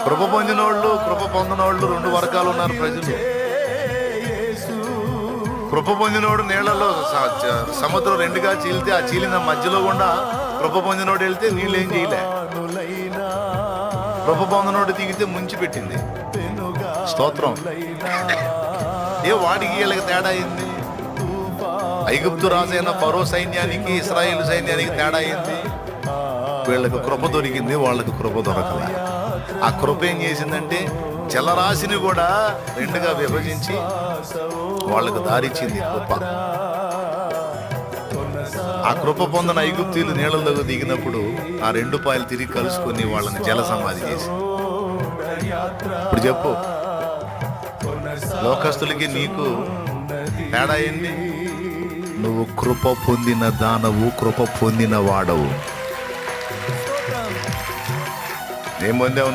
కృప పొందినోళ్ళు, కృప పొందినోళ్ళు రెండు వర్గాలు ఉన్నారు ప్రజలు. కృప పొందినోడు నీళ్లలో సముద్రం రెండుగా చీలితే ఆ చీలిన మధ్యలో గుండా కృప పొందినోడు వెళ్తే నీళ్ళు ఏం చేయలే. కృప పొందినోడు దిగితే ముంచి పెట్టింది. స్తోత్రం. వాడికి వీళ్ళకి తేడా అయింది. ఐగుప్తు రాజైన ఫరో సైన్యానికి, ఇశ్రాయేలు సైన్యానికి తేడా అయింది. వీళ్ళకి కృప దొరికింది, వాళ్ళకి కృప దొరకల. ఆ కృప ఏం చేసిందంటే జలరాశిని కూడా రెండుగా విభజించి వాళ్ళకు దారిచ్చింది కృప. ఆ కృప పొందిన ఐగుప్తీయులు నీళ్ళలోకి దిగినప్పుడు ఆ రెండు పాయలు తిరిగి కలుసుకొని వాళ్ళని జల సమాధి చేసి. ఇప్పుడు చెప్పు, లోకస్తులకి నీకు తేడా ఏంటి? నువ్వు కృప పొందిన దానవు, కృప పొందిన వాడవు. ఏం పొందావు నువ్వు?